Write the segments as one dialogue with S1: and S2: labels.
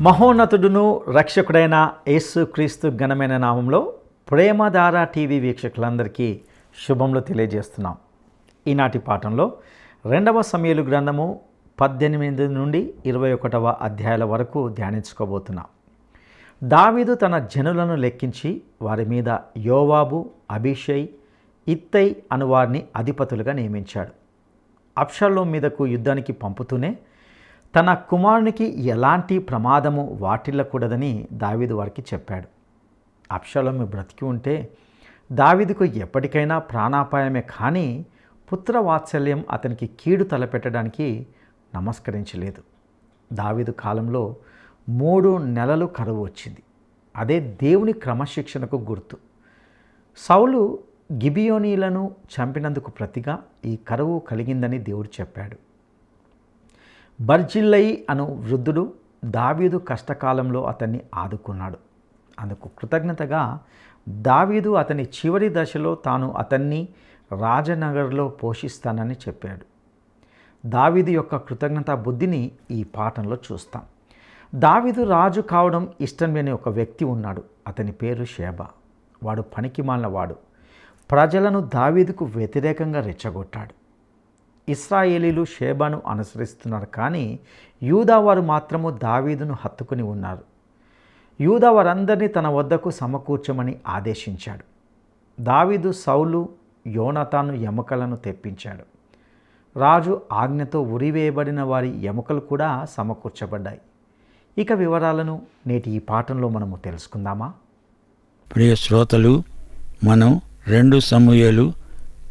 S1: మహోన్నతుడును రక్షకుడైన యేసుక్రీస్తు ఘనమైన నామంలో ప్రేమధార టీవీ వీక్షకులందరికీ శుభములు తెలియజేస్తున్నాం. ఈనాటి పాఠంలో 2వ సమూయేలు గ్రంథము 18 నుండి 21వ అధ్యాయాల వరకు ధ్యానించుకోబోతున్నాం. దావీదు తన జనులను లెక్కించి వారి మీద యోవాబు, అబీషై, ఇత్తై అను వారిని అధిపతులుగా నియమించాడు. అబ్షాలోము మీదకు యుద్ధానికి పంపుతూనే తన కుమారునికి ఎలాంటి ప్రమాదము వాటిల్లకూడదని దావీదు వారికి చెప్పాడు. అబ్షాలోము బ్రతికి ఉంటే దావీదుకు ఎప్పటికైనా ప్రాణాపాయమే, కానీ పుత్రవాత్సల్యం అతనికి కీడు తలపెట్టడానికి నమస్కరించలేదు. దావీదు కాలంలో 3 నెలలు కరువు వచ్చింది. అదే దేవుని క్రమశిక్షణకు గుర్తు. సౌలు గిబియోనీలను చంపినందుకు ప్రతిగా ఈ కరువు కలిగిందని దేవుడు చెప్పాడు. బర్జిల్లై అను వృద్ధుడు దావీదు కష్టకాలంలో అతన్ని ఆదుకున్నాడు. అందుకు కృతజ్ఞతగా దావీదు అతని చివరి దశలో తాను అతన్ని రాజనగర్లో పోషిస్తానని చెప్పాడు. దావీదు యొక్క కృతజ్ఞతా బుద్ధిని ఈ పాఠంలో చూస్తాం. దావీదు రాజు కావడం ఇష్టం లేని ఒక వ్యక్తి ఉన్నాడు. అతని పేరు షేబా. వాడు పనికిమాలినవాడు. ప్రజలను దావీదుకు వ్యతిరేకంగా రెచ్చగొట్టాడు. ఇశ్రాయేలీలు షేబాను అనుసరిస్తున్నారు, కానీ యూదా వారు మాత్రము దావీదును హత్తుకుని ఉన్నారు. యూదా వారందరినీ తన వద్దకు సమకూర్చమని ఆదేశించాడు. దావీదు సౌలు, యోనాతాను ఎముకలను తెప్పించాడు. రాజు ఆజ్ఞతో ఉరివేయబడిన వారి ఎముకలు కూడా సమకూర్చబడ్డాయి. ఇక వివరాలను నేటి ఈ పాఠంలో మనము తెలుసుకుందామా?
S2: ప్రియ శ్రోతలు, మనం 2 సమూయేలు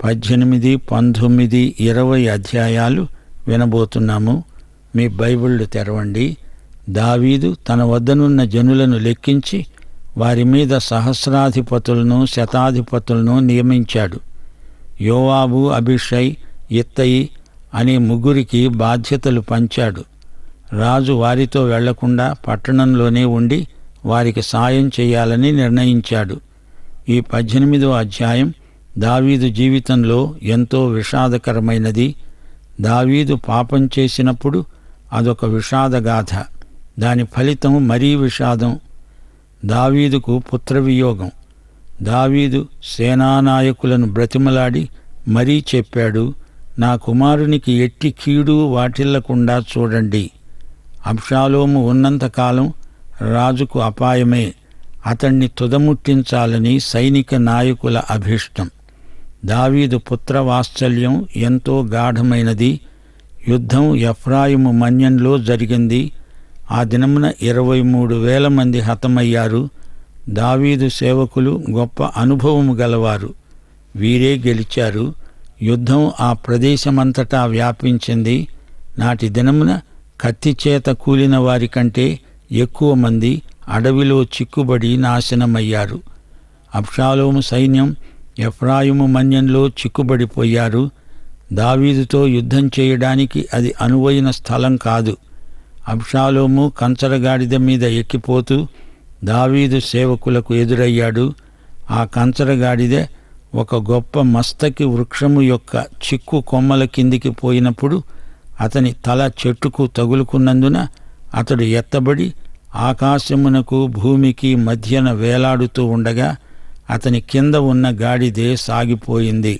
S2: 18, 19, 20 అధ్యాయాలు వినబోతున్నాము. మీ బైబిళ్ళు తెరవండి. దావీదు తన వద్దనున్న జనులను లెక్కించి వారి మీద సహస్రాధిపతులను, శతాధిపతులను నియమించాడు. యోవాబు, అబీషై, ఇత్తయి అనే 3 బాధ్యతలు పంచాడు. రాజు వారితో వెళ్లకుండా పట్టణంలోనే ఉండి వారికి సాయం చేయాలని నిర్ణయించాడు. ఈ 18వ అధ్యాయం దావీదు జీవితంలో ఎంతో విషాదకరమైనది. దావీదు పాపం చేసినప్పుడు అదొక విషాదగాథ. దాని ఫలితం మరీ విషాదం. దావీదుకు పుత్రవియోగం. దావీదు సేనానాయకులను బ్రతిమలాడి మరీ చెప్పాడు, నా కుమారునికి ఎట్టి కీడు వాటిల్లకుండా చూడండి. అబ్షాలోము ఉన్నంతకాలం రాజుకు అపాయమే. అతణ్ణి తుదముట్టించాలని సైనిక నాయకుల అభీష్టం. దావీదు పుత్రవాత్సల్యం ఎంతో గాఢమైనది. యుద్ధం ఎఫ్రాయిము మన్యంలో జరిగింది. ఆ దినమున 23,000 మంది హతమయ్యారు. దావీదు సేవకులు గొప్ప అనుభవము గలవారు. వీరే గెలిచారు. యుద్ధం ఆ ప్రదేశమంతటా వ్యాపించింది. నాటి దినమున కత్తిచేత కూలిన వారి కంటే ఎక్కువ మంది అడవిలో చిక్కుబడి నాశనమయ్యారు. అబ్షాలోము సైన్యం ఎఫ్రాయిము మన్యంలో చిక్కుబడిపోయారు. దావీదుతో యుద్ధం చేయడానికి అది అనువైన స్థలం కాదు. అబ్షాలోము కంచరగాడిద మీద ఎక్కిపోతూ దావీదు సేవకులకు ఎదురయ్యాడు. ఆ కంచరగాడిద ఒక గొప్ప మస్తకి వృక్షము యొక్క చిక్కు కొమ్మల కిందికి పోయినప్పుడు అతని తల చెట్టుకు తగులుకున్నందున అతడు ఎత్తబడి ఆకాశమునకు భూమికి మధ్యన వేలాడుతూ ఉండగా అతని కింద ఉన్న గాడిదే సాగిపోయింది.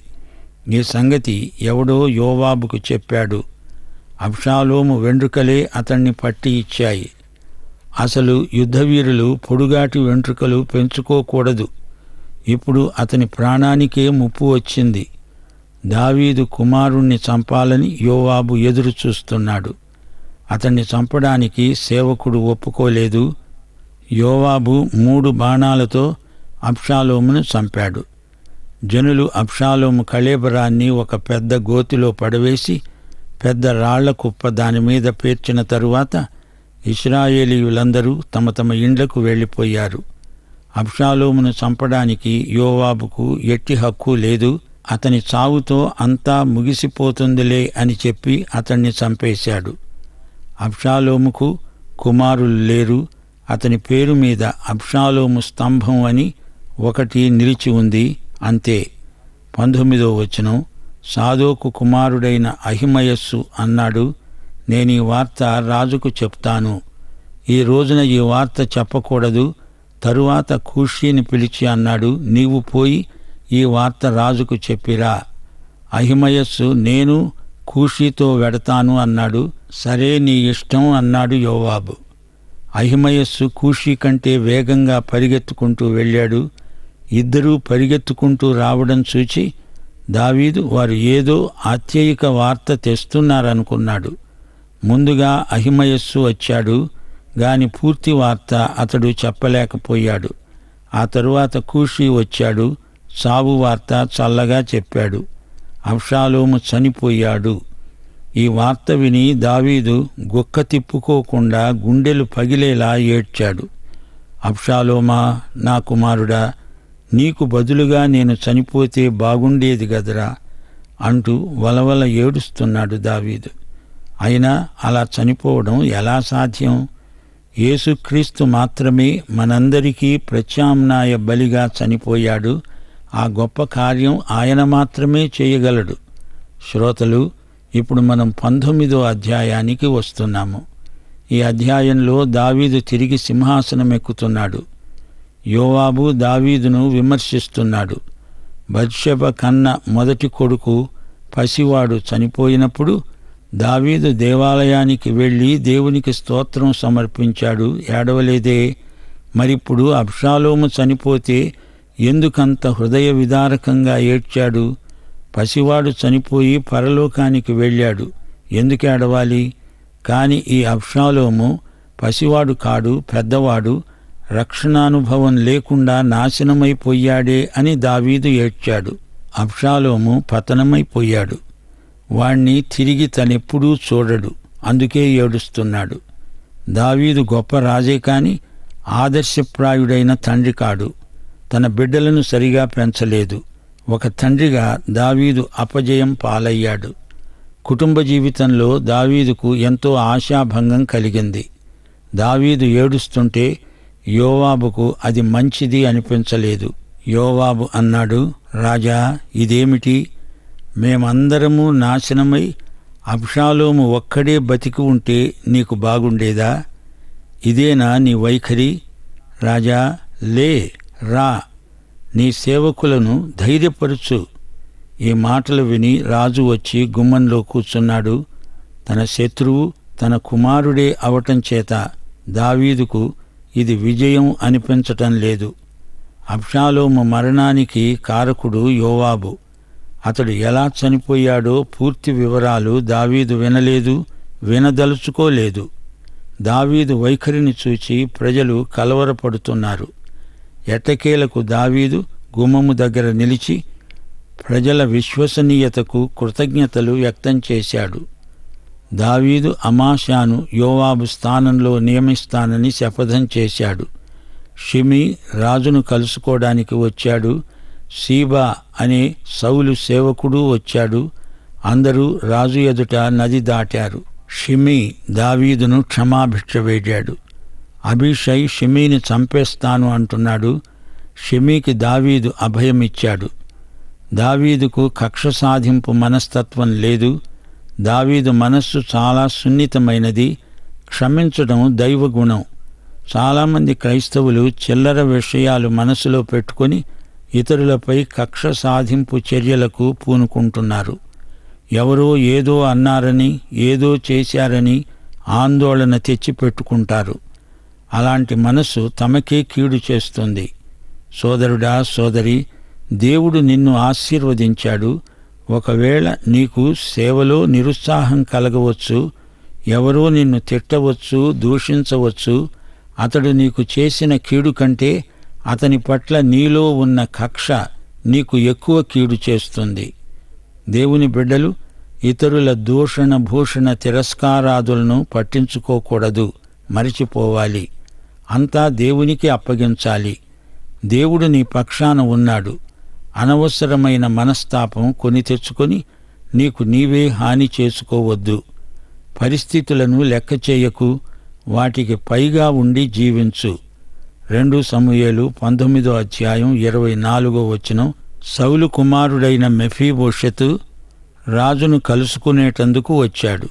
S2: ఈ సంగతి ఎవడో యోవాబుకు చెప్పాడు. అబ్షాలోము వెంట్రుకలే అతన్ని పట్టి ఇచ్చాయి. అసలు యుద్ధవీరులు పొడుగాటి వెంట్రుకలు పెంచుకోకూడదు. ఇప్పుడు అతని ప్రాణానికే ముప్పు వచ్చింది. దావీదు కుమారుణ్ణి చంపాలని యోవాబు ఎదురు చూస్తున్నాడు. అతన్ని చంపడానికి సేవకుడు ఒప్పుకోలేదు. యోవాబు 3 బాణాలతో అబ్షాలోమును చంపాడు. జనులు అబ్షాలోము కళేబరాన్ని ఒక పెద్ద గోతిలో పడవేసి పెద్ద రాళ్ల కుప్ప దానిమీద పేర్చిన తరువాత ఇశ్రాయేలీయులందరూ తమ తమ ఇండ్లకు వెళ్ళిపోయారు. అబ్షాలోమును చంపడానికి యోవాబుకు ఎట్టి హక్కు లేదు. అతని చావుతో అంతా ముగిసిపోతుందిలే అని చెప్పి అతన్ని చంపేశాడు. అబ్షాలోముకు కుమారులు లేరు. అతని పేరు మీద అబ్షాలోము స్తంభం అని ఒకటి నిలిచి ఉంది, అంతే. 19వ వచనం, సాదోకు కుమారుడైన అహిమయస్సు అన్నాడు, నేనీ వార్త రాజుకు చెప్తాను. ఈ రోజున ఈ వార్త చెప్పకూడదు. తరువాత కూషీని పిలిచి అన్నాడు, నీవు పోయి ఈ వార్త రాజుకు చెప్పిరా. అహిమయస్సు, నేను కూషీతో వెడతాను అన్నాడు. సరే, నీ ఇష్టం అన్నాడు యోవాబు. అహిమయస్సు కూషీ కంటే వేగంగా పరిగెత్తుకుంటూ వెళ్ళాడు. ఇద్దరూ పరిగెత్తుకుంటూ రావడం చూచి దావీదు వారు ఏదో ఆత్యయిక వార్త తెస్తున్నారనుకున్నాడు. ముందుగా అహిమయస్సు వచ్చాడు గాని పూర్తి వార్త అతడు చెప్పలేకపోయాడు. ఆ తరువాత కూషీ వచ్చాడు. చావు వార్త చల్లగా చెప్పాడు. అబ్షాలోము చనిపోయాడు. ఈ వార్త విని దావీదు గుక్క తిప్పుకోకుండా గుండెలు పగిలేలా ఏడ్చాడు. అబ్షాలోమా, నా కుమారుడా, నీకు బదులుగా నేను చనిపోతే బాగుండేది గదరా అంటూ వలవల ఏడుస్తున్నాడు దావీదు. అయినా అలా చనిపోవడం ఎలా సాధ్యం? యేసుక్రీస్తు మాత్రమే మనందరికీ ప్రత్యామ్నాయ బలిగా చనిపోయాడు. ఆ గొప్ప కార్యం ఆయన మాత్రమే చేయగలడు. శ్రోతలు, ఇప్పుడు మనం 19వ అధ్యాయానికి వస్తున్నాము. ఈ అధ్యాయంలో దావీదు తిరిగి సింహాసనం ఎక్కుతున్నాడు. యోవాబు దావీదును విమర్శిస్తున్నాడు. బత్షెబ కన్న మొదటి కొడుకు పసివాడు చనిపోయినప్పుడు దావీదు దేవాలయానికి వెళ్ళి దేవునికి స్తోత్రం సమర్పించాడు. ఏడవలేదే? మరిప్పుడు అబ్షాలోము చనిపోతే ఎందుకంత హృదయ విదారకంగా ఏడ్చాడు? పసివాడు చనిపోయి పరలోకానికి వెళ్ళాడు, ఎందుకు ఏడవాలి? కాని ఈ అబ్షాలోము పసివాడు కాడు, పెద్దవాడు, రక్షణానుభవం లేకుండా నాశనమైపోయాడే అని దావీదు ఏడ్చాడు. అబ్షాలోము పతనమైపోయాడు. వాణ్ణి తిరిగి తనెప్పుడూ చూడడు, అందుకే ఏడుస్తున్నాడు. దావీదు గొప్ప రాజే కాని ఆదర్శప్రాయుడైన తండ్రి కాడు. తన బిడ్డలను సరిగా పెంచలేదు. ఒక తండ్రిగా దావీదు అపజయం పాలయ్యాడు. కుటుంబ జీవితంలో దావీదుకు ఎంతో ఆశాభంగం కలిగింది. దావీదు ఏడుస్తుంటే యోవాబుకు అది మంచిది అనిపించలేదు. యోవాబు అన్నాడు, రాజా, ఇదేమిటి? మేమందరము నాశనమై అబ్షాలోము ఒక్కడే బతికి ఉంటే నీకు బాగుండేదా? ఇదేనా నీ వైఖరి? రాజా, లే, రా, నీ సేవకులను ధైర్యపరుచు. ఈ మాటలు విని రాజు వచ్చి గుమ్మంలో కూర్చున్నాడు. తన శత్రువు తన కుమారుడే అవటం చేత దావీదుకు ఇది విజయం అనిపించటం లేదు. అబ్షాలోము మరణానికి కారకుడు యోవాబు. అతడు ఎలా చనిపోయాడో పూర్తి వివరాలు దావీదు వినలేదు, వినదలుచుకోలేదు. దావీదు వైఖరిని చూచి ప్రజలు కలవరపడుతున్నారు. ఎట్టకేలకు దావీదు గుమ్మము దగ్గర నిలిచి ప్రజల విశ్వసనీయతకు కృతజ్ఞతలు వ్యక్తం చేశాడు. దావీదు అమాషాను యోవాబు స్థానంలో నియమిస్తానని శపథం చేశాడు. షిమీ రాజును కలుసుకోవడానికి వచ్చాడు. సీబా అనే సౌలు సేవకుడు వచ్చాడు. అందరూ రాజు ఎదుట నది దాటారు. షిమీ దావీదును క్షమాభిక్ష వేడాడు. అబీషై షిమీని చంపేస్తాను అంటున్నాడు. షిమీకి దావీదు అభయమిచ్చాడు. దావీదుకు కక్ష సాధింపు మనస్తత్వం లేదు. దావీదు మనస్సు చాలా సున్నితమైనది. క్షమించడం దైవగుణం. చాలామంది క్రైస్తవులు చిల్లర విషయాలు మనసులో పెట్టుకొని ఇతరులపై కక్ష సాధింపు చర్యలకు పూనుకుంటున్నారు. ఎవరో ఏదో అన్నారని, ఏదో చేశారని ఆందోళన తెచ్చిపెట్టుకుంటారు. అలాంటి మనసు తమకే కీడు చేస్తుంది. సోదరుడా, సోదరి, దేవుడు నిన్ను ఆశీర్వదించాడు. ఒకవేళ నీకు సేవలో నిరుత్సాహం కలగవచ్చు. ఎవరో నిన్ను తిట్టవచ్చు, దూషించవచ్చు. అతడు నీకు చేసిన కీడు కంటే అతని పట్ల నీలో ఉన్న కక్ష నీకు ఎక్కువ కీడు చేస్తుంది. దేవుని బిడ్డలు ఇతరుల దూషణ, భూషణ, తిరస్కారాదులను పట్టించుకోకూడదు, మరిచిపోవాలి. అంతా దేవునికి అప్పగించాలి. దేవుడు నీ పక్షాన ఉన్నాడు. అనవసరమైన మనస్తాపం కొని తెచ్చుకొని నీకు నీవే హాని చేసుకోవద్దు. పరిస్థితులను లెక్క చేయకు, వాటికి పైగా ఉండి జీవించు. 2 సమూయేలు 19వ అధ్యాయం 24వ వచనం. సౌలు కుమారుడైన మెఫీబోషెతు రాజును కలుసుకునేటందుకు వచ్చాడు.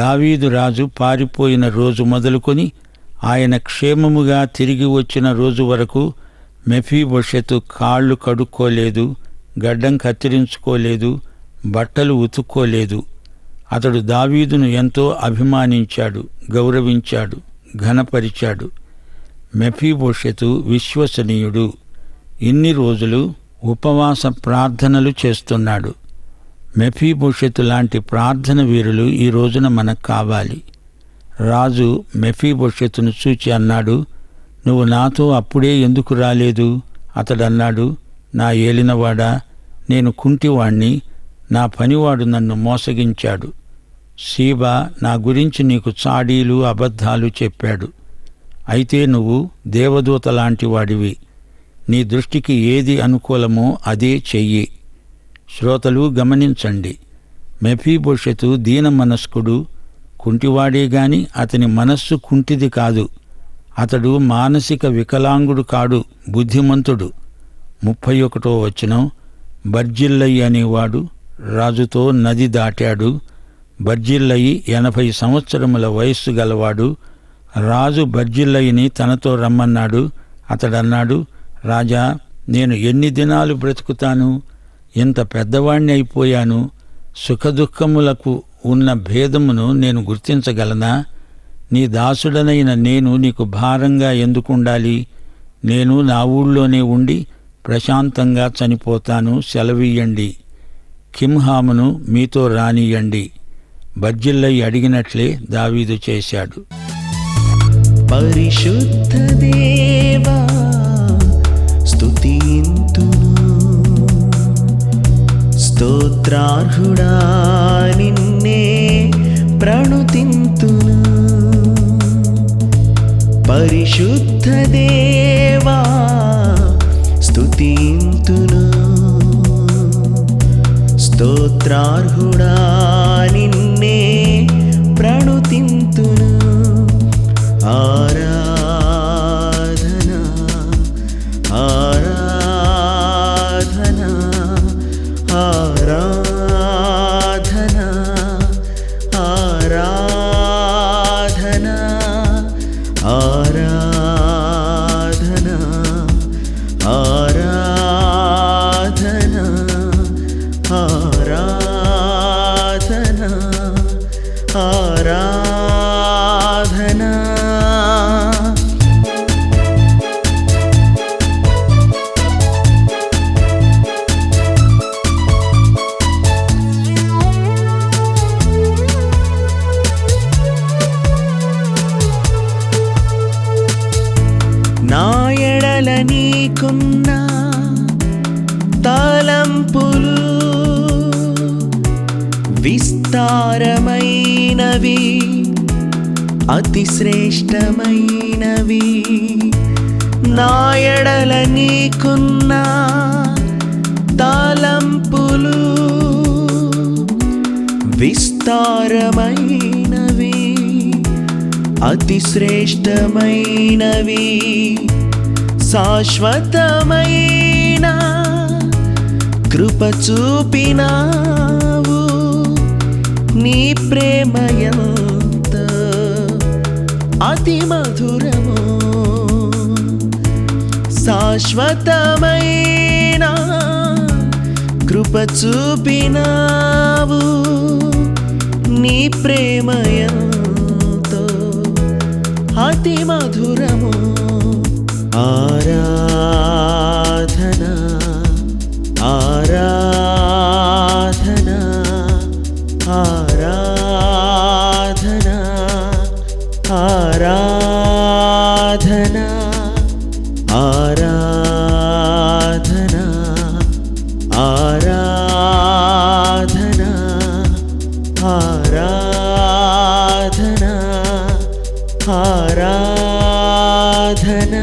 S2: దావీదు రాజు పారిపోయిన రోజు మొదలుకొని ఆయన క్షేమముగా తిరిగి వచ్చిన రోజు వరకు మెఫీబోషెతు కాళ్ళు కడుక్కోలేదు, గడ్డం కత్తిరించుకోలేదు, బట్టలు ఉతుక్కోలేదు. అతడు దావీదును ఎంతో అభిమానించాడు, గౌరవించాడు, ఘనపరిచాడు. మెఫీబోషెతు విశ్వసనీయుడు. ఇన్ని రోజులు ఉపవాస ప్రార్థనలు చేస్తున్నాడు. మెఫీబోషెతు లాంటి ప్రార్థన వీరులు ఈ రోజున మనకు కావాలి. రాజు మెఫీబోషెతును చూచి అన్నాడు, నువ్వు నాతో అప్పుడే ఎందుకు రాలేదు? అతడన్నాడు, నా ఏలినవాడా, నేను కుంటివాణ్ణి, నా పనివాడు నన్ను మోసగించాడు. సీబా నా గురించి నీకు చాడీలు అబద్ధాలు చెప్పాడు. అయితే నువ్వు దేవదూత లాంటి వాడివి. నీ దృష్టికి ఏది అనుకూలమో అదే చెయ్యి. శ్రోతలు గమనించండి, మెఫీబోషెతు దీన మనస్కుడు, కుంటివాడే గాని అతని మనస్సు కుంటిది కాదు. అతడు మానసిక వికలాంగుడు కాడు, బుద్ధిమంతుడు. 31వ వచనం, బర్జిల్లయి అనేవాడు రాజుతో నది దాటాడు. బర్జిల్లయి 80 సంవత్సరముల వయస్సు గలవాడు. రాజు బర్జిల్లయిని తనతో రమ్మన్నాడు. అతడన్నాడు, రాజా, నేను ఎన్ని దినాలు బ్రతుకుతాను? ఇంత పెద్దవాణ్ణి అయిపోయాను. సుఖదుఖములకు ఉన్న భేదమును నేను గుర్తించగలనా? నీ దాసుడనైన నేను నీకు భారంగా ఎందుకుండాలి? నేను నా ఊళ్ళోనే ఉండి ప్రశాంతంగా చనిపోతాను, సెలవీయండి. కింహామును మీతో రానియండి. బర్జిల్లయి అడిగినట్లే దావీదు చేశాడు.
S3: పరిశుద్ధ దేవా స్తుతింతును, స్తోత్రార్హుడా నిన్నే ప్రణుతింతును. పరిశుద్ధ దేవా స్తుతింతును, స్తోత్రార్హుడా నిన్నే ప్రణుతింతును. ఆరాధన ఆరాధన ఆరాధన ఆరాధన ఆరాధన ఆరాధన ఆరాధన ఆరాధన. నా ఎడల నీకున్న తలంపులు విస్తారమైనవి, అతి శ్రేష్టమైనవి. నా ఎడల నీకున్న తలంపులు విస్తారమైనవి, అతి శ్రేష్టమైనవి. శాశ్వతమైన కృప చూపినావు, నీ ప్రేమ ఎంత అతి మధురము. శాశ్వతమైన కృప చూపినావు, నీ ప్రేమ ఎంతో అతి మధురము. ఆరాధన ఆరాధన ఆరాధన ఆరాధన ఆరాధన ఆరాధన ఆరాధన ఆరాధన.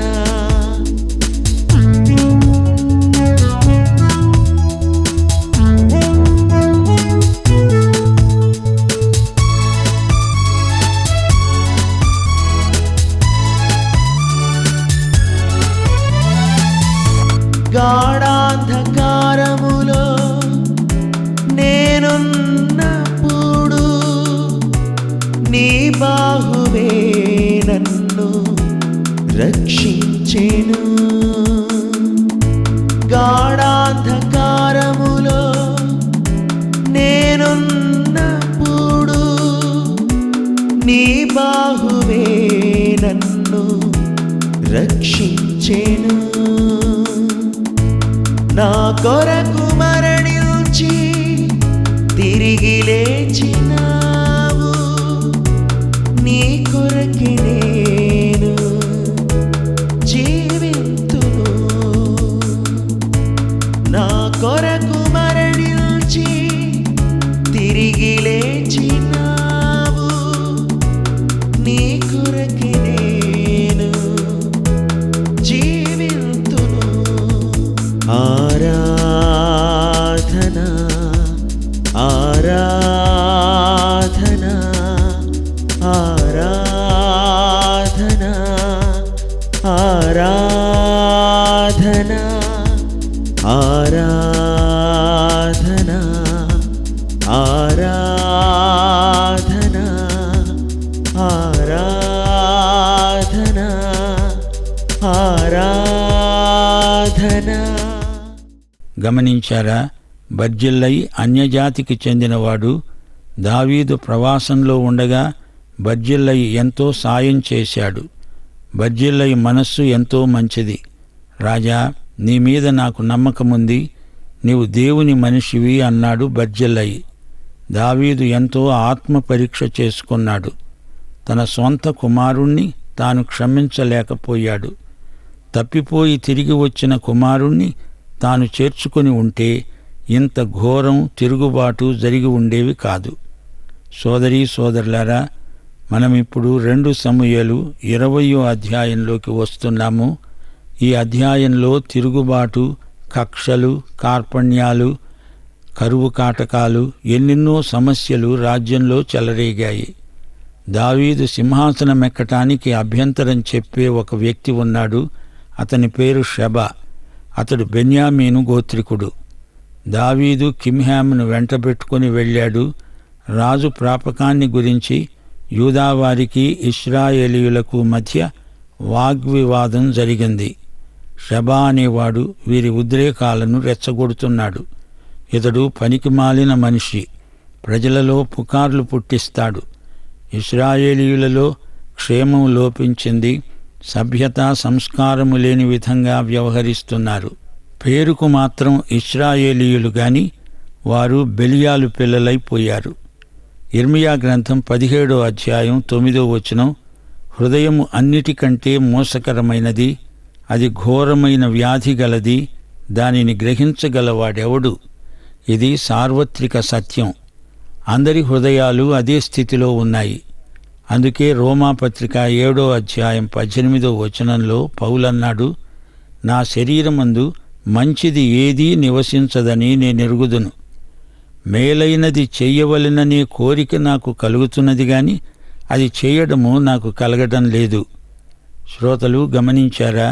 S3: గాఢాంధకారములో నేనున్నప్పుడు నీ బాహువే నన్ను రక్షించెను. గాఢాంధకారములో నేనున్నప్పుడు నీ బాహువే నన్ను రక్షించెను. నా కొరకు మరణించి తిరిగి లేచినావు, నీ కొరకి నేను జీవింతును. నా కొరకు మరణించి తిరిగి లేచినావు, నీ కొరకి నేను జీవింతును. ఆరాధన ఆరాధన ఆరాధన ఆరాధన ఆరాధన ఆరాధన ఆరాధన ఆరాధన.
S2: గమనించారా? బర్జిల్లై అన్యజాతికి చెందినవాడు. దావీదు ప్రవాసంలో ఉండగా బర్జిల్లై ఎంతో సాయం చేశాడు. బర్జిల్లై మనస్సు ఎంతో మంచిది. రాజా, నీ మీద నాకు నమ్మకముంది, నీవు దేవుని మనిషివి అన్నాడు బర్జిల్లై. దావీదు ఎంతో ఆత్మ పరీక్ష చేసుకున్నాడు. తన సొంత కుమారుణ్ణి తాను క్షమించలేకపోయాడు. తప్పిపోయి తిరిగి వచ్చిన కుమారుణ్ణి తాను చేర్చుకొని ఉంటే ఇంత ఘోరం తిరుగుబాటు జరిగి ఉండేవి కాదు. సోదరీ సోదరులారా, మనమిప్పుడు 2 సమూయేలు 20వ అధ్యాయంలోకి వస్తున్నాము. ఈ అధ్యాయంలో తిరుగుబాటు, కక్షలు, కార్పణ్యాలు, కరువు కాటకాలు, ఎన్నెన్నో సమస్యలు రాజ్యంలో చెలరేగాయి. దావీదు సింహాసనమెక్కటానికి అభ్యంతరం చెప్పే ఒక వ్యక్తి ఉన్నాడు. అతని పేరు షెబా. అతడు బెన్యామీను గోత్రికుడు. దావీదు కిమ్హామును వెంటబెట్టుకుని వెళ్ళాడు. రాజు ప్రాపకాన్ని గురించి యూదావారికి ఇశ్రాయేలీయులకు మధ్య వాగ్వివాదం జరిగింది. షెబా అనేవాడు వీరి ఉద్రేకాలను రెచ్చగొడుతున్నాడు. ఇతడు పనికిమాలిన మనిషి, ప్రజలలో పుకార్లు పుట్టిస్తాడు. ఇశ్రాయేలీయులలో క్షేమం లోపించింది. సభ్యత సంస్కారము లేని విధంగా వ్యవహరిస్తున్నారు. పేరుకు మాత్రం ఇశ్రాయేలీయులు గాని వారు బెలియాలు పిల్లలైపోయారు. ఇర్మియా గ్రంథం 17వ అధ్యాయం 9వ వచనం, హృదయము అన్నిటికంటే మోసకరమైనది, అది ఘోరమైన వ్యాధి గలది, దానిని గ్రహించగలవాడెవడు? ఇది సార్వత్రిక సత్యం. అందరి హృదయాలు అదే స్థితిలో ఉన్నాయి. అందుకే రోమాపత్రిక 7వ అధ్యాయం 18వ వచనంలో పౌలన్నాడు, నా శరీరమందు మంచిది ఏదీ నివసించదని నేనెరుగుదును. మేలైనది చెయ్యవలెననే కోరిక నాకు కలుగుతున్నది గాని అది చేయడము నాకు కలగటం లేదు. శ్రోతలు గమనించారా?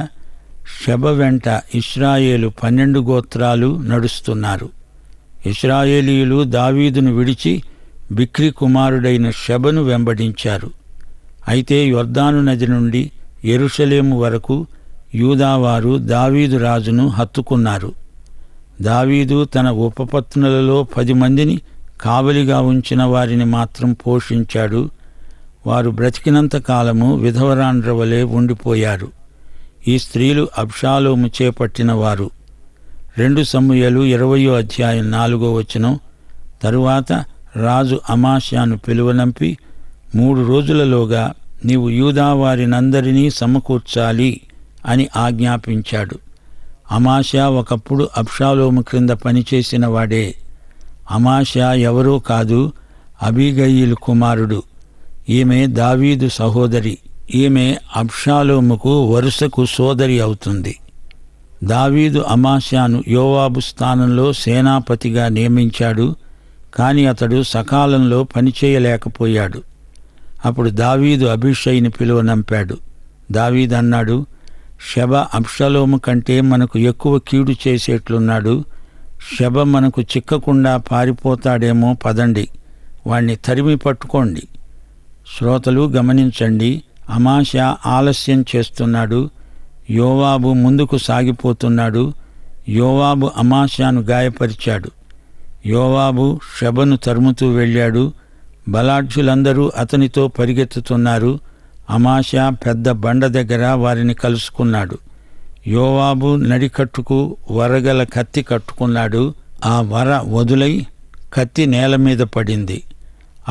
S2: షెబ వెంట ఇశ్రాయేలు 12 గోత్రాలు నడుస్తున్నారు. ఇశ్రాయేలీయులు దావీదును విడిచి బిక్రీ కుమారుడైన షెబను వెంబడించారు. అయితే యొర్దాను నది నుండి యెరూషలేము వరకు యూదావారు దావీదు రాజును హత్తుకున్నారు. దావీదు తన ఉపపత్నులలో 10 మందిని కావలిగా ఉంచిన వారిని మాత్రం పోషించాడు. వారు బ్రతికినంత కాలము విధవరాండ్రవలే ఉండిపోయారు. ఈ స్త్రీలు అబ్షాలోము చేపట్టిన వారు. 2 సమూయేలు 20వ అధ్యాయం 4వ వచనం, తరువాత రాజు అమాష్యాను పిలువనంపి 3 రోజులలోగా నీవు యూదావారినందరినీ సమకూర్చాలి అని ఆజ్ఞాపించాడు. అమాష్యా ఒకప్పుడు అబ్షాలోము క్రింద పనిచేసిన వాడే. అమాష్యా ఎవరో కాదు, అబీగయీలు కుమారుడు. ఈమె దావీదు సహోదరి. ఈమె అబ్షాలోముకు వరుసకు సోదరి అవుతుంది. దావీదు అమాష్యాను యోవాబు స్థానంలో సేనాపతిగా నియమించాడు. కాని అతడు సకాలంలో పనిచేయలేకపోయాడు. అప్పుడు దావీదు అబీషైని పిలువనంపాడు. దావీదు అన్నాడు, షెబ అబ్షాలోము కంటే మనకు ఎక్కువ కీడు చేసేట్లున్నాడు. షెబ మనకు చిక్కకుండా పారిపోతాడేమో, పదండి, వాణ్ణి తరిమి పట్టుకోండి. శ్రోతలు గమనించండి, అమాషా ఆలస్యం చేస్తున్నాడు. యోవాబు ముందుకు సాగిపోతున్నాడు. యోవాబు అమాషాను గాయపరిచాడు. యోవాబు షెబను తరుముతూ వెళ్ళాడు. బలాఢ్యులందరూ అతనితో పరిగెత్తుతున్నారు. అమాషా పెద్ద బండ దగ్గర వారిని కలుసుకున్నాడు. యోవాబు నడికట్టుకు వరగల కత్తి కట్టుకున్నాడు. ఆ వర వదులై కత్తి నేల మీద పడింది.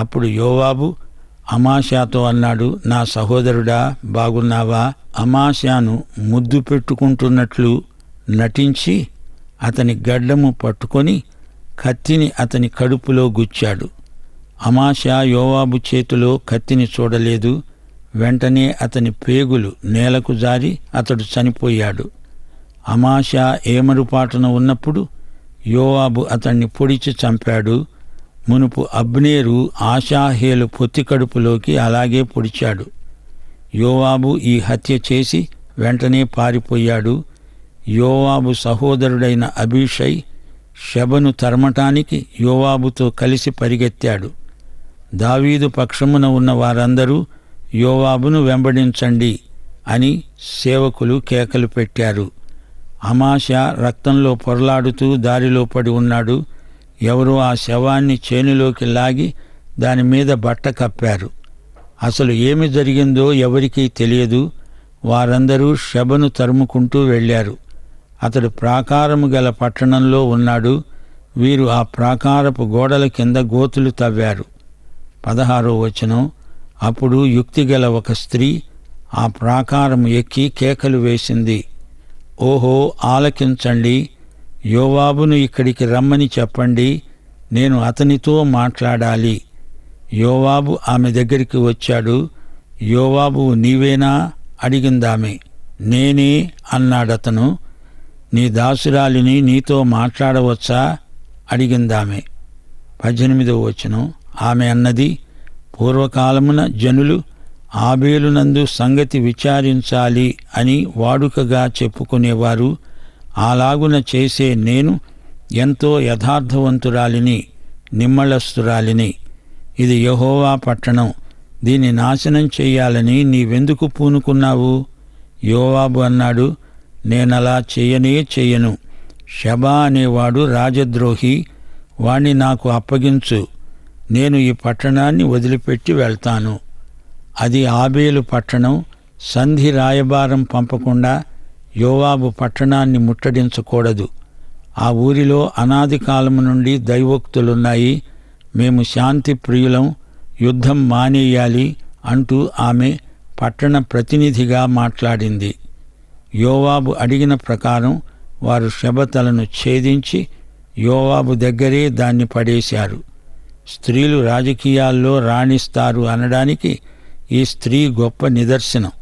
S2: అప్పుడు యోవాబు అమాషాతో అన్నాడు, నా సహోదరుడా, బాగున్నావా? అమాషాను ముద్దు పెట్టుకుంటున్నట్లు నటించి అతని గడ్డము పట్టుకొని కత్తిని అతని కడుపులో గుచ్చాడు. అమాషా యోవాబు చేతిలో కత్తిని చూడలేదు. వెంటనే అతని పేగులు నేలకు జారి అతడు చనిపోయాడు. అమాషా ఏమరుపాటున ఉన్నప్పుడు యోవాబు అతన్ని పొడిచి చంపాడు. మునుపు అబ్నేరు ఆషాహేలు పొత్తికడుపులోకి అలాగే పొడిచాడు. యోవాబు ఈ హత్య చేసి వెంటనే పారిపోయాడు. యోవాబు సహోదరుడైన అబీషై షెబను తరమటానికి యోవాబుతో కలిసి పరిగెత్తాడు. దావీదు పక్షమున ఉన్న వారందరూ యోవాబును వెంబడించండి అని సేవకులు కేకలు పెట్టారు. అమాషా రక్తంలో పొరలాడుతూ దారిలో పడి ఉన్నాడు. ఎవరో ఆ శవాన్ని చేనులోకి లాగి దాని మీద బట్ట కప్పారు. అసలు ఏమి జరిగిందో ఎవరికీ తెలియదు. వారందరూ షెబను తరుముకుంటూ వెళ్ళారు. అతడు ప్రాకారము గల పట్టణంలో ఉన్నాడు. వీరు ఆ ప్రాకారపు గోడల కింద గోతులు తవ్వారు. 16వ వచనం. అప్పుడు యుక్తిగల ఒక స్త్రీ ఆ ప్రాకారము ఎక్కి కేకలు వేసింది, ఓహో, ఆలకించండి, యోవాబును ఇక్కడికి రమ్మని చెప్పండి, నేను అతనితో మాట్లాడాలి. యోవాబు ఆమె దగ్గరికి వచ్చాడు. యోవాబు, నీవేనా అడిగిందామె. నేనే అన్నాడతను. నీ దాసురాలిని నీతో మాట్లాడవచ్చా అడిగిందామె. 18వ వచనం. ఆమె అన్నది, పూర్వకాలమున జనులు ఆబేలునందు సంగతి విచారించాలి అని వాడుకగా చెప్పుకునేవారు. అలాగున చేసే నేను ఎంతో యథార్థవంతురాలిని, నిమ్మళస్తురాలిని. ఇది యెహోవా పట్టణం, దీన్ని నాశనం చెయ్యాలని నీవెందుకు పూనుకున్నావు? యోవాబు అన్నాడు, నేనలా చెయ్యను. షెబా అనేవాడు రాజద్రోహి, వాణ్ణి నాకు అప్పగించు, నేను ఈ పట్టణాన్ని వదిలిపెట్టి వెళ్తాను. అది ఆబేలు పట్టణం. సంధి రాయబారం పంపకుండా యోవాబు పట్టణాన్ని ముట్టడించకూడదు. ఆ ఊరిలో అనాది కాలము నుండి దైవోక్తులున్నాయి. మేము శాంతి ప్రియులం, యుద్ధం మానేయాలి అంటూ ఆమె పట్టణ ప్రతినిధిగా మాట్లాడింది. యోవాబు అడిగిన ప్రకారం వారు షెబతలను ఛేదించి యోవాబు దగ్గరే దాన్ని పడేశారు. స్త్రీలు రాజకీయాల్లో రాణిస్తారు అనడానికి ఈ స్త్రీ గొప్ప నిదర్శనం.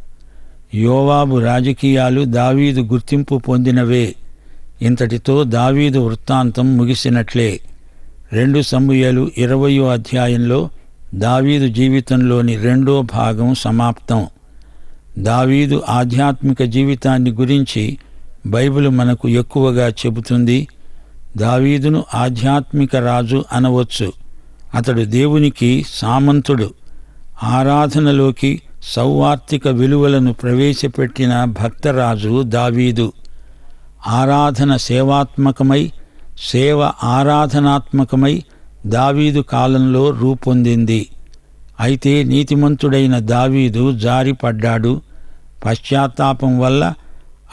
S2: యోవాబు రాజకీయాలు దావీదు గుర్తింపు పొందినవే. ఇంతటితో దావీదు వృత్తాంతం ముగిసినట్లే. 2 సమూయేలు 20వ అధ్యాయంలో దావీదు జీవితంలోని 2వ భాగం సమాప్తం. దావీదు ఆధ్యాత్మిక జీవితాన్ని గురించి బైబిల్ మనకు ఎక్కువగా చెబుతుంది. దావీదును ఆధ్యాత్మిక రాజు అనవచ్చు. అతడు దేవునికి సామంతుడు. ఆరాధనలోకి సౌవార్తిక విలువలను ప్రవేశపెట్టిన భక్తరాజు దావీదు. ఆరాధన సేవాత్మకమై, సేవ ఆరాధనాత్మకమై దావీదు కాలంలో రూపొందింది. అయితే నీతిమంతుడైన దావీదు జారిపడ్డాడు. పశ్చాత్తాపం వల్ల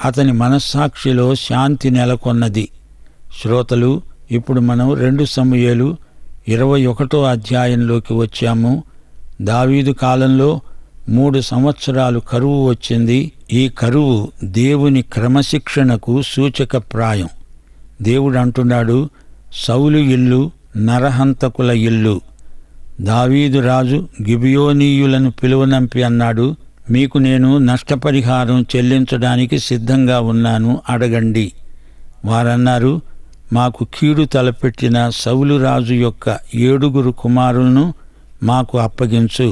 S2: అతని మనస్సాక్షిలో శాంతి నెలకొన్నది. శ్రోతలు, ఇప్పుడు మనం 2 సమూయేలు 21వ అధ్యాయంలోకి వచ్చాము. దావీదు కాలంలో 3 సంవత్సరాలు కరువు వచ్చింది. ఈ కరువు దేవుని క్రమశిక్షణకు సూచకప్రాయం. దేవుడు అంటున్నాడు, సౌలు ఇల్లు నరహంతకుల ఇల్లు. దావీదు రాజు గిబియోనీయులను పిలువనంపి అన్నాడు, మీకు నేను నష్టపరిహారం చెల్లించడానికి సిద్ధంగా ఉన్నాను, అడగండి. వారన్నారు, మాకు కీడు తలపెట్టిన సౌలు రాజు యొక్క 7 కుమారులను మాకు అప్పగించు,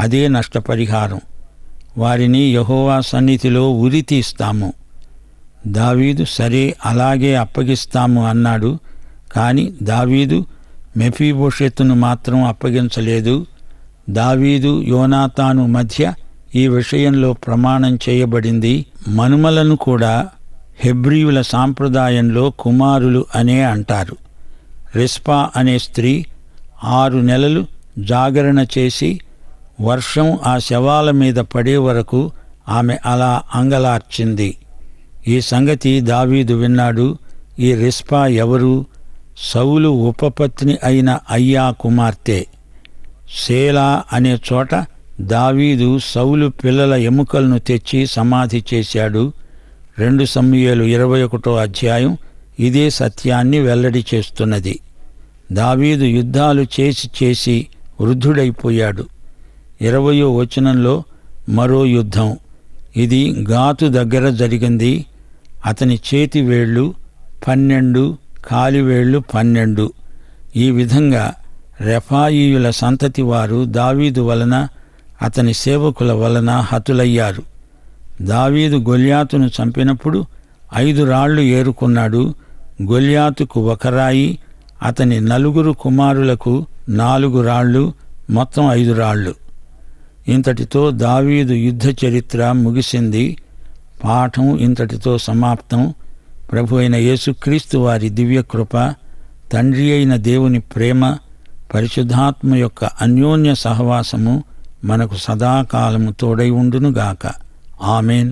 S2: అదే నష్టపరిహారం. వారిని యెహోవా సన్నిధిలో ఉరి తీస్తాము. దావీదు సరే, అలాగే అప్పగిస్తాము అన్నాడు. కాని దావీదు మెఫీబోషెతును మాత్రం అప్పగించలేదు. దావీదు యోనాతాను మధ్య ఈ విషయంలో ప్రమాణం చేయబడింది. మనుమలను కూడా హెబ్రీయుల సాంప్రదాయంలో కుమారులు అనే అంటారు. రిస్పా అనే స్త్రీ 6 నెలలు జాగరణ చేసి వర్షం ఆ శవాల మీద పడే వరకు ఆమె అలా అంగలార్చింది. ఈ సంగతి దావీదు విన్నాడు. ఈ రిస్పా ఎవరు? సౌలు ఉపపత్ని అయిన అయ్యా కుమార్తె. సేలా అనే చోట దావీదు సౌలు పిల్లల ఎముకలను తెచ్చి సమాధి చేశాడు. 2 సమూయేలు 21వ అధ్యాయం ఇదే సత్యాన్ని వెల్లడి చేస్తున్నది. దావీదు యుద్ధాలు చేసి వృద్ధుడైపోయాడు. 20వ వచనంలో మరో యుద్ధం. ఇది గాతు దగ్గర జరిగింది. అతని చేతి వేళ్ళు 12, కాలివేళ్లు 12. ఈ విధంగా రెఫాయీయుల సంతతి వారు దావీదు వలన అతని సేవకుల వలన హతులయ్యారు. దావీదు గొల్యాతును చంపినప్పుడు 5 రాళ్లు ఏరుకున్నాడు. గొల్యాతుకు 1 రాయి, అతని 4 కుమారులకు 4 రాళ్లు, మొత్తం 5 రాళ్లు. ఇంతటితో దావీదు యుద్ధ చరిత్ర ముగిసింది. పాఠం ఇంతటితో సమాప్తం. ప్రభు అయిన యేసుక్రీస్తు వారి దివ్యకృప, తండ్రి అయిన దేవుని ప్రేమ, పరిశుద్ధాత్మ యొక్క అన్యోన్య సహవాసము మనకు సదాకాలము తోడై ఉండునుగాక. ఆమెన్.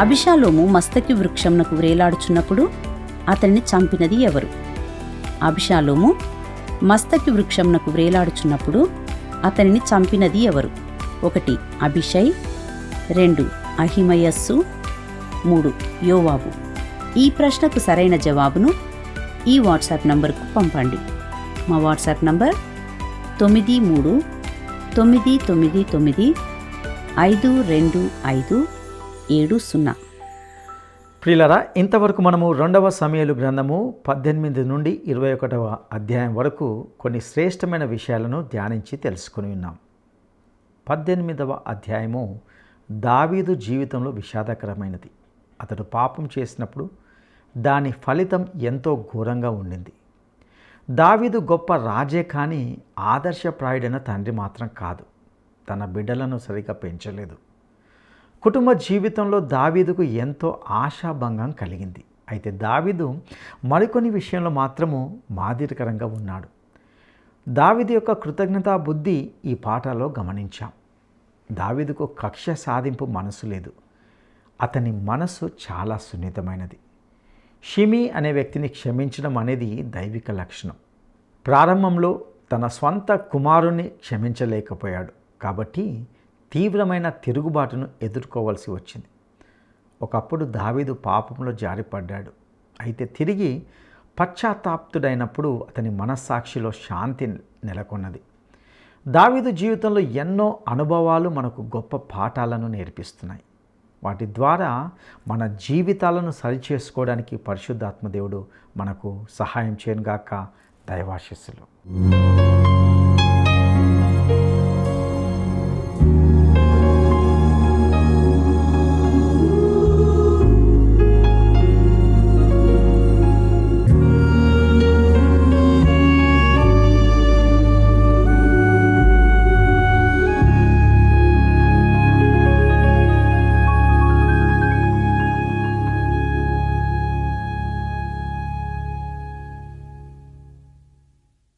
S4: అబిషాలోము మస్తకి వృక్షంనకు వ్రేలాడుచున్నప్పుడు అతన్ని చంపినది ఎవరు? అబిషాలోము మస్తకి వృక్షంనకు వ్రేలాడుచున్నప్పుడు అతనిని చంపినది ఎవరు? 1 అబిషై, 2 అహిమయస్సు, 3 యోవాబు. ఈ ప్రశ్నకు సరైన జవాబును ఈ వాట్సాప్ నంబర్కు పంపండి. మా వాట్సాప్ నంబర్ 9339952570.
S1: ప్రియులరా, ఇంతవరకు మనము 2వ సమూయేలు గ్రంథము 18 నుండి 21వ అధ్యాయం వరకు కొన్ని శ్రేష్టమైన విషయాలను ధ్యానించి తెలుసుకుని ఉన్నాం. 18వ అధ్యాయము దావీదు జీవితంలో విషాదకరమైనది. అతడు పాపం చేసినప్పుడు దాని ఫలితం ఎంతో ఘోరంగా ఉండింది. దావీదు గొప్ప రాజే కానీ ఆదర్శప్రాయుడైన తండ్రి మాత్రం కాదు. తన బిడ్డలను సరిగా పెంచలేదు. కుటుంబ జీవితంలో దావీదుకు ఎంతో ఆశాభంగం కలిగింది. అయితే దావీదు మరికొన్ని విషయంలో మాత్రము మాదిరికరంగా ఉన్నాడు. దావీదు యొక్క కృతజ్ఞతా బుద్ధి ఈ పాఠాల్లో గమనించాం. దావీదుకు కక్ష సాధింపు మనసు లేదు. అతని మనసు చాలా సున్నితమైనది. షిమీ అనే వ్యక్తిని క్షమించడం అనేది దైవిక లక్షణం. ప్రారంభంలో తన స్వంత కుమారుణ్ణి క్షమించలేకపోయాడు కాబట్టి తీవ్రమైన తిరుగుబాటును ఎదుర్కోవాల్సి వచ్చింది. ఒకప్పుడు దావీదు పాపంలో జారిపడ్డాడు. అయితే తిరిగి పశ్చాత్తాప్తుడైనప్పుడు అతని మనస్సాక్షిలో శాంతి నెలకొన్నది. దావీదు జీవితంలో ఎన్నో అనుభవాలు మనకు గొప్ప పాఠాలను నేర్పిస్తున్నాయి. వాటి ద్వారా మన జీవితాలను సరిచేసుకోవడానికి పరిశుద్ధాత్మ దేవుడు మనకు సహాయం చేయనుగాక. దైవాశీస్సులు.